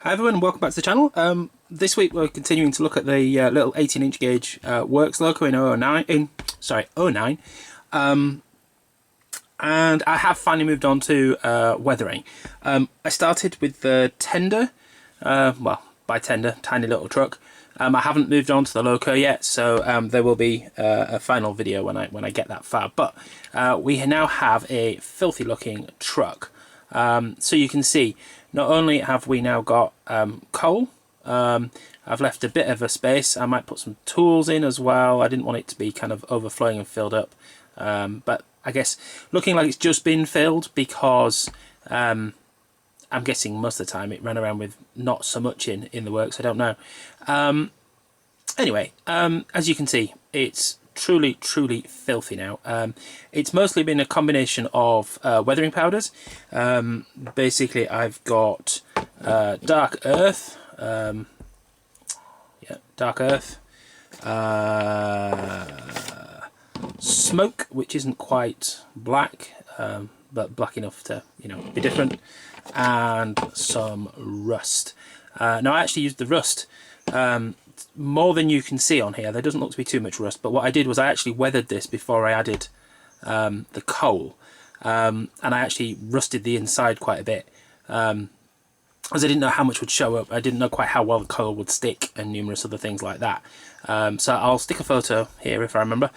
Hi everyone, and welcome back to the channel. This week we're continuing to look at the little 18-inch gauge Works Loco in 09. And I have finally moved on to weathering. I started with the tender, well, by tender, tiny little truck. I haven't moved on to the Loco yet, so there will be a final video when I get that far. But we now have a filthy looking truck. So you can see, not only have we now got coal, I've left a bit of a space. I might put some tools in as well. I didn't want it to be kind of overflowing and filled up, but I guess looking like it's just been filled because I'm guessing most of the time it ran around with not so much in the works. I don't know. Anyway, as you can see, it's truly filthy now. It's mostly been a combination of weathering powders. Basically I've got dark earth, smoke, which isn't quite black, but black enough to, you know, be different, and some rust. Now I actually used the rust more than you can see on here. There doesn't look to be too much rust, but what I did was I actually weathered this before I added the coal, and I actually rusted the inside quite a bit, as I didn't know how much would show up. I didn't know quite how well the coal would stick and numerous other things like that. So I'll stick a photo here if I remember,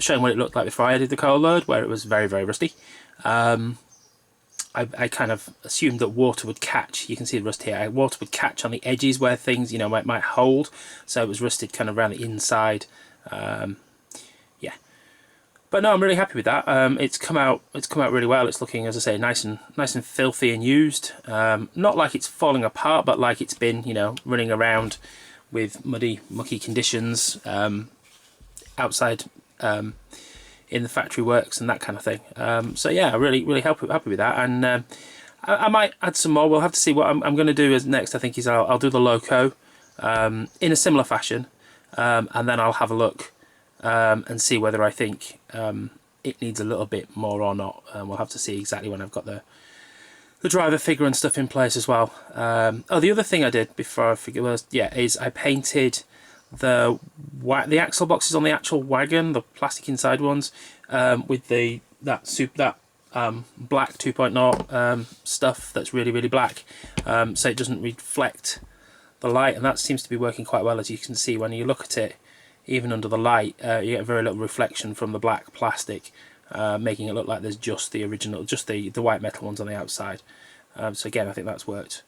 showing what it looked like before I added the coal load, where it was very rusty. I kind of assumed that water would catch. You can see the rust here. Water would catch on the edges where things, you know, might hold. So it was rusted kind of around the inside. Yeah, but no, I'm really happy with that. It's come out really well. It's looking, as I say, nice and filthy and used. Not like it's falling apart, but like it's been, you know, running around with mucky conditions outside. In the factory works and that kind of thing. So yeah, really happy with that, and I might add some more. We'll have to see what I'm going to do as next. I think is I'll do the Loco in a similar fashion, and then I'll have a look and see whether I think it needs a little bit more or not. We'll have to see exactly when I've got the driver figure and stuff in place as well. Oh, the other thing I did before I forget was, yeah, is I painted the axle boxes on the actual wagon, the plastic inside ones, with that black 2.0 stuff that's really black, so it doesn't reflect the light, and that seems to be working quite well. As you can see, when you look at it, even under the light, you get very little reflection from the black plastic, making it look like there's just the original, just the white metal ones on the outside. So again, I think that's worked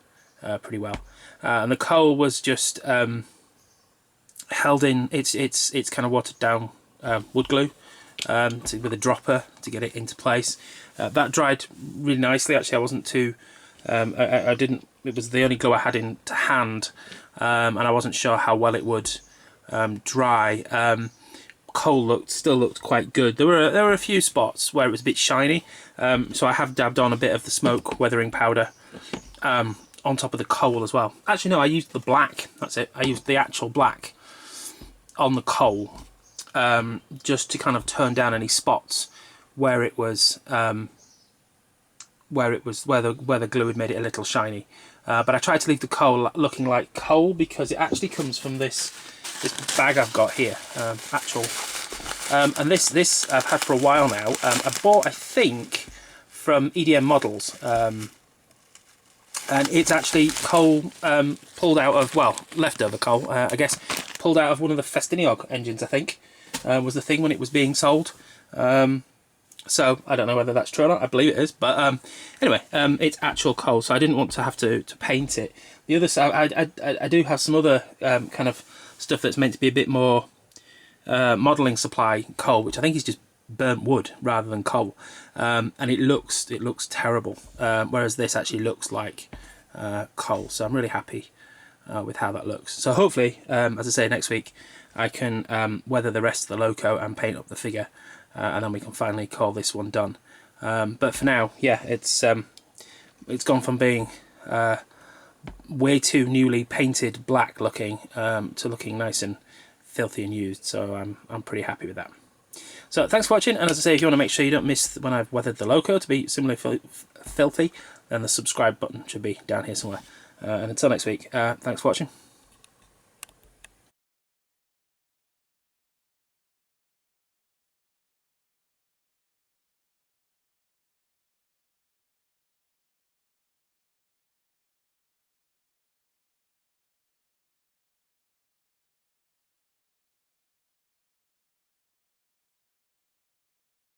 pretty well. And the coal was just held in, it's kind of watered down wood glue with a dropper to get it into place. That dried really nicely. Actually, I wasn't too I didn't, it was the only glue I had in to hand, and I wasn't sure how well it would dry. Coal still looked quite good. There were a few spots where it was a bit shiny, so I have dabbed on a bit of the smoke weathering powder on top of the coal as well. Actually no, I used the black, that's it, I used the actual black on the coal, just to kind of turn down any spots where it was where the glue had made it a little shiny. But I tried to leave the coal looking like coal because it actually comes from this bag I've got here, and this I've had for a while now. I bought, I think, from EDM Models, and it's actually coal pulled out of, well, leftover coal, I guess, pulled out of one of the Festiniog engines, I think, was the thing when it was being sold. So I don't know whether that's true or not. I believe it is, but anyway, it's actual coal, so I didn't want to have to paint it. The other side, I do have some other kind of stuff that's meant to be a bit more modelling supply coal, which I think is just burnt wood rather than coal, and it looks terrible, whereas this actually looks like coal. So I'm really happy with how that looks. So hopefully, as I say, next week I can weather the rest of the Loco and paint up the figure, and then we can finally call this one done. But for now, yeah, it's gone from being way too newly painted black looking to looking nice and filthy and used. So I'm pretty happy with that. So thanks for watching, and as I say, if you want to make sure you don't miss when I've weathered the Loco to be similarly filthy, then the subscribe button should be down here somewhere. And until next week, thanks for watching.